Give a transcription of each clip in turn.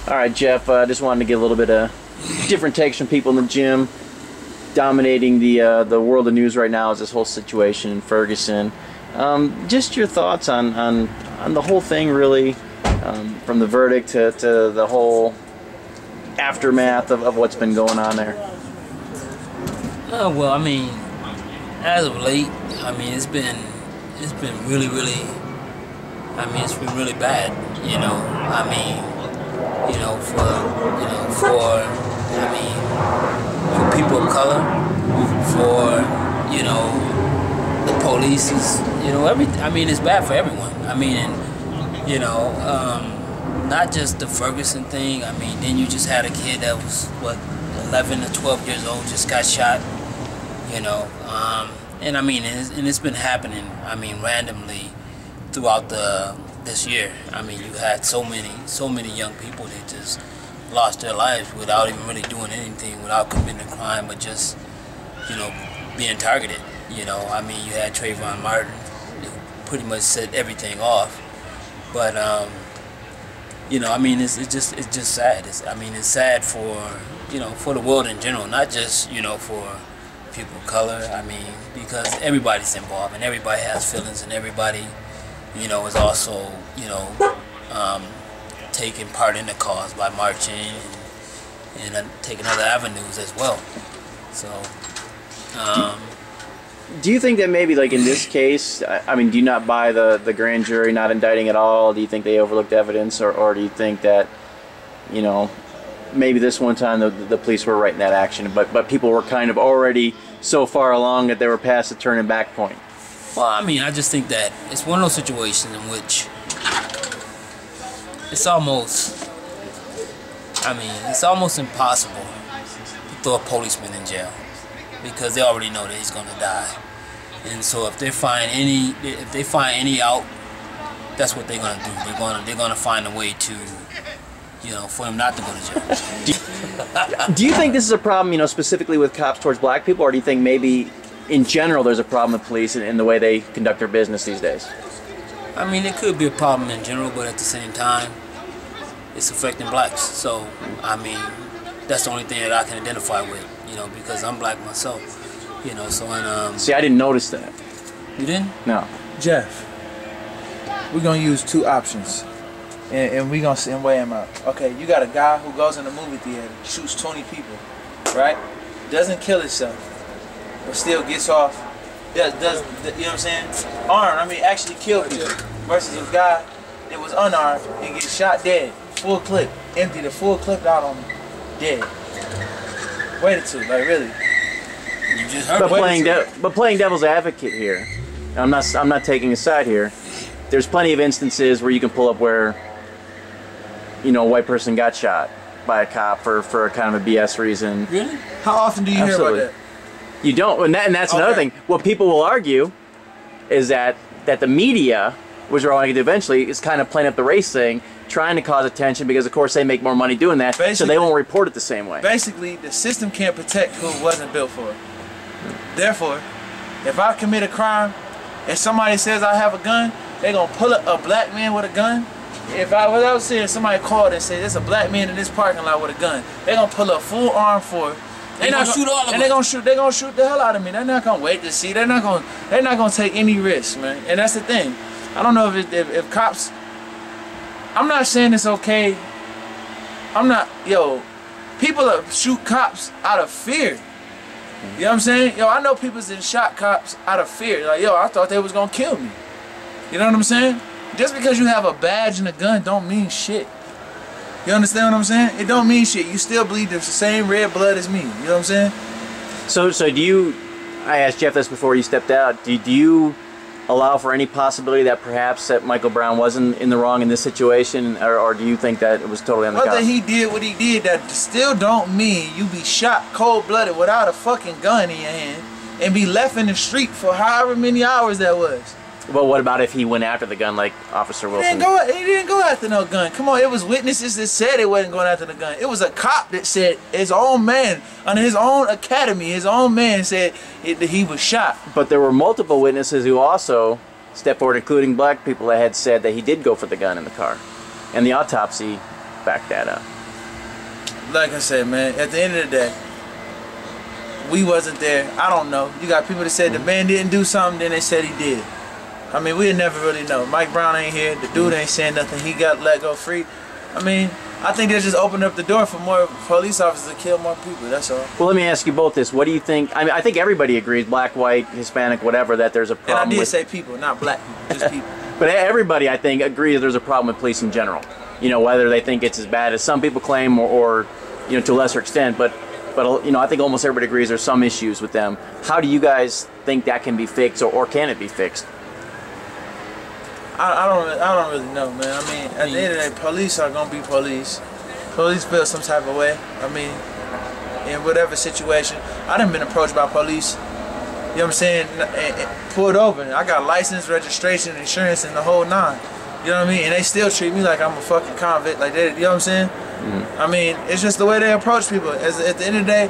All right, Jeff, I just wanted to get a little bit of different takes from people in the gym. Dominating the world of news right now is this whole situation in Ferguson. Just your thoughts on the whole thing, really, from the verdict to the whole aftermath of what's been going on there. Well, I mean, as of late, I mean, it's been really, I mean, it's been really bad, you know. I mean, for people of color, for, the police is, I mean, it's bad for everyone. I mean, and, not just the Ferguson thing. I mean, then you just had a kid that was, what, 11 to 12 years old, just got shot, and I mean, it's been happening, I mean, randomly throughout this year. I mean, you had so many young people that just lost their lives without even really doing anything, without committing a crime, but just, being targeted. I mean, you had Trayvon Martin, who pretty much set everything off. But I mean, it's just sad. I mean, it's sad for for the world in general, not just for people of color. I mean, because everybody's involved and everybody has feelings, and everybody is also taking part in the cause by marching and taking other avenues as well. So. Do you think that maybe, like in this case, I mean, do you not buy the grand jury not indicting at all? Do you think they overlooked evidence, or do you think that, maybe this one time the police were right in that action, but people were kind of already so far along that they were past the turn and back point? Well, I mean, I just think that it's one of those situations in which it's almost impossible to throw a policeman in jail, because they already know that he's going to die. And so if they find any out, that's what they're going to do. They're going to find a way to, for him not to go to jail. Do you think this is a problem, specifically with cops towards black people, or do you think maybe in general there's a problem with police in the way they conduct their business these days? I mean, it could be a problem in general, but at the same time, it's affecting blacks. So, I mean, that's the only thing that I can identify with, because I'm black myself, so, and, See, I didn't notice that. You didn't? No. Jeff, we're going to use two options, and we're going to weigh them out. Okay, you got a guy who goes in the movie theater, shoots 20 people, right? Doesn't kill himself, but still gets off, does you know what I'm saying? Armed, I mean, actually kill people, versus a guy that was unarmed and gets shot dead, full clip, empty the full clip out on him, dead. Waited to, like, really. You just heard but playing devil's advocate here, I'm not taking a side here. There's plenty of instances where you can pull up where, a white person got shot by a cop for a kind of a BS reason. Really? How often do you hear about that? You don't, and that's another thing. What people will argue is that the media, which we're all going to do eventually, is kind of playing up the race thing, trying to cause attention because, of course, they make more money doing that, so they won't report it the same way. Basically, the system can't protect who it wasn't built for. Therefore, if I commit a crime and somebody says I have a gun, they're going to pull up a black man with a gun. If I was saying somebody called and said there's a black man in this parking lot with a gun, they're going to pull up full armed for it. They're gonna shoot all of them. And they're gonna shoot the hell out of me. They're not gonna wait to see. They're not gonna take any risks, man. And that's the thing. I don't know if cops. I'm not saying it's okay. People shoot cops out of fear. You know what I'm saying? I know people that shot cops out of fear. Like, I thought they was gonna kill me. You know what I'm saying? Just because you have a badge and a gun don't mean shit. You understand what I'm saying? It don't mean shit. You still bleed the same red blood as me. You know what I'm saying? So do you, I asked Jeff this before you stepped out, do you allow for any possibility that perhaps that Michael Brown wasn't in the wrong in this situation, or do you think that it was totally on the Whether he did what he did, that still don't mean you be shot cold-blooded without a fucking gun in your hand and be left in the street for however many hours that was. Well, what about if he went after the gun like Officer Wilson? He didn't go after no gun. Come on, it was witnesses that said it wasn't going after the gun. It was a cop that said his own man, under his own academy, his own man said that he was shot. But there were multiple witnesses who also stepped forward, including black people, that had said that he did go for the gun in the car. And the autopsy backed that up. like I said, man, at the end of the day, we wasn't there. I don't know. You got people that said the man didn't do something, then they said he did. I mean, we'll never really know. Mike Brown ain't here. The dude ain't saying nothing. He got let go free. I mean, I think they just opened up the door for more police officers to kill more people. That's all. Well, let me ask you both this. What do you think? I mean, I think everybody agrees, black, white, Hispanic, whatever, that there's a problem. And I did say people, not black people, just people. But everybody, I think, agrees there's a problem with police in general. You know, whether they think it's as bad as some people claim or you know, to a lesser extent. But you know, I think almost everybody agrees there's some issues with them. How do you guys think that can be fixed, or can it be fixed? I don't really know, man. I mean, at the end of the day, police are gonna be police. Police feel some type of way. I mean, in whatever situation, I done been approached by police. You know what I'm saying? And pulled over. I got license, registration, insurance, and the whole nine. You know what I mean? And they still treat me like I'm a fucking convict. Like they, you know what I'm saying? Mm-hmm. I mean, it's just the way they approach people. At the end of the day,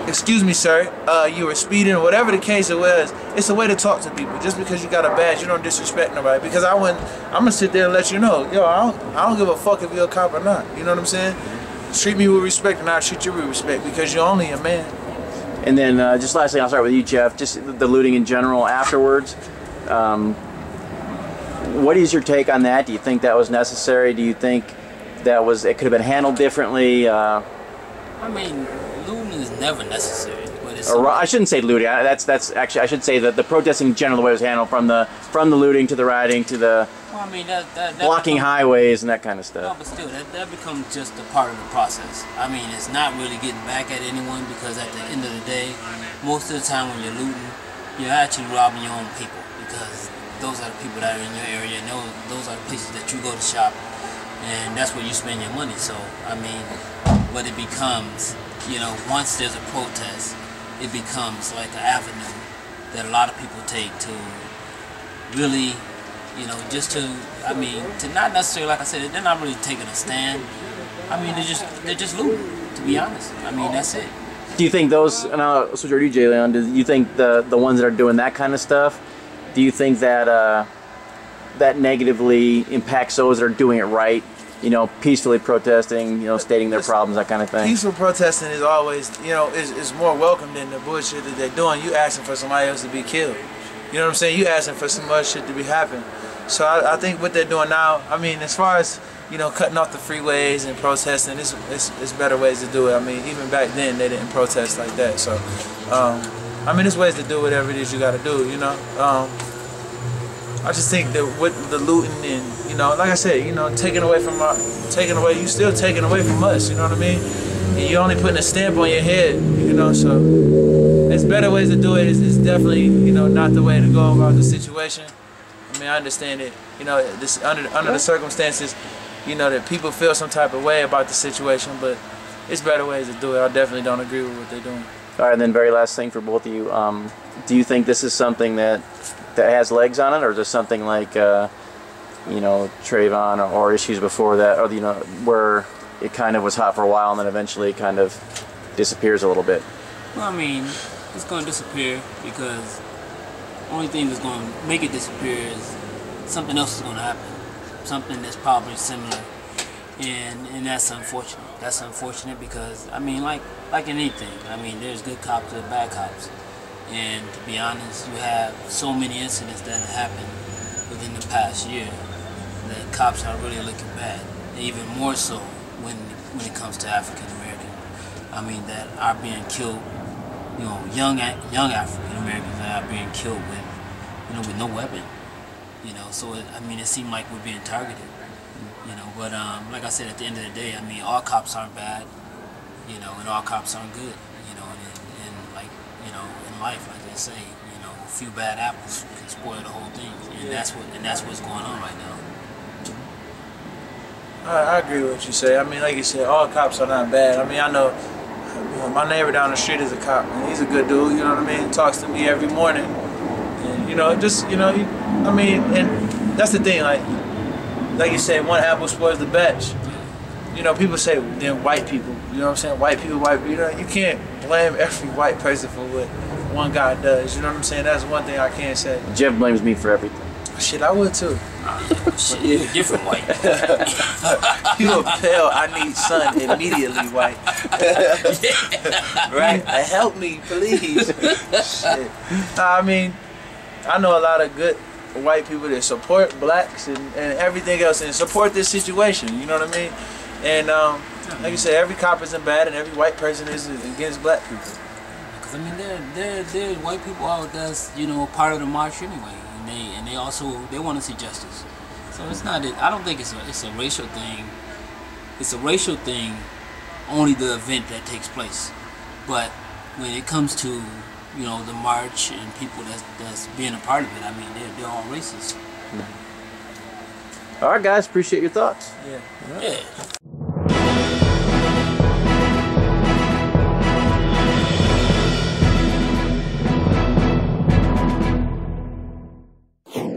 excuse me, sir, you were speeding, or whatever the case it was, it's a way to talk to people. Just because you got a badge, you don't disrespect nobody. Because I'm gonna sit there and let you know, yo, I don't give a fuck if you're a cop or not. You know what I'm saying? Treat me with respect, and I'll treat you with respect, because you're only a man. And then just lastly, I'll start with you, Jeff. Just the looting in general afterwards. What is your take on that? Do you think that was necessary? Do you think it could have been handled differently? I mean, looting is never necessary. But it's I shouldn't say looting. That's actually, I should say that the protesting in general, the way it was handled, from the looting to the rioting to the I mean, that blocking highways and that kind of stuff. No, but still, that becomes just a part of the process. I mean, it's not really getting back at anyone, because at the end of the day, most of the time when you're looting, you're actually robbing your own people, because those are the people that are in your area, and those are the places that you go to shop, and that's where you spend your money. So, I mean, but it becomes, you know, once there's a protest, it becomes like an avenue that a lot of people take to really, you know, just to, I mean, to not necessarily, like I said, they're not really taking a stand. I mean, they're just looting, to be honest. I mean, that's it. Do you think those, and I'll switch over to you, Jay Leon, do you think the ones that are doing that kind of stuff, do you think that that negatively impacts those that are doing it right? You know, peacefully protesting, you know, stating their problems, that kind of thing. Peaceful protesting is always, you know, is more welcome than the bullshit that they're doing. You asking for somebody else to be killed. You know what I'm saying? You asking for some other shit to be happening. So I think what they're doing now, I mean, as far as, you know, cutting off the freeways and protesting, it's better ways to do it. I mean, even back then they didn't protest like that. So, I mean, there's ways to do whatever it is you got to do, you know. I just think that with the looting and, you know, like I said, you know, you still taking away from us, you know what I mean? And you're only putting a stamp on your head, you know, so there's better ways to do it. It's definitely, you know, not the way to go about the situation. I mean, I understand it, you know, this under the circumstances, you know, that people feel some type of way about the situation, but it's better ways to do it. I definitely don't agree with what they're doing. All right, and then very last thing for both of you. Do you think this is something that has legs on it, or is there something like, you know, Trayvon or issues before that, or, you know, where it kind of was hot for a while and then eventually it kind of disappears a little bit? Well, I mean, it's going to disappear because the only thing that's going to make it disappear is something else is going to happen. Something that's probably similar. And that's unfortunate. That's unfortunate because, I mean, like in anything, I mean, there's good cops and bad cops. And to be honest, you have so many incidents that have happened within the past year that cops are really looking bad. Even more so when it comes to African American. I mean, that are being killed, you know, young African Americans that are being killed with no weapon. You know, so I mean, it seemed like we're being targeted. You know, but like I said, at the end of the day, I mean, all cops aren't bad, you know, and all cops aren't good, you know, and like, you know, in life, like they say, you know, a few bad apples can spoil the whole thing, and that's what's going on right now. I agree with what you say. I mean, like you said, all cops are not bad. I mean, I know, you know, my neighbor down the street is a cop, and he's a good dude, you know what I mean? He talks to me every morning, and, you know, just, you know, I mean, and that's the thing, like you said, one apple spoils the batch. You know, people say, then white people, you know what I'm saying? White people, you know, you can't blame every white person for what one guy does, you know what I'm saying? That's one thing I can't say. Jeff blames me for everything. Shit, I would too. Shit, you're a different white. You a pale, I need sun immediately white. Right? Help me, please. Shit. Nah, I mean, I know a lot of good white people that support blacks and everything else and support this situation, you know what I mean? And like you said, every cop isn't bad and every white person is against black people. Because I mean, there's white people out that's, you know, part of the march anyway, and they also want to see justice. So it's not. I don't think it's a racial thing. It's a racial thing, only the event that takes place. But when it comes to, you know, the march and people that's being a part of it, I mean, they're all racist. All right, guys, appreciate your thoughts. Yeah. Yeah.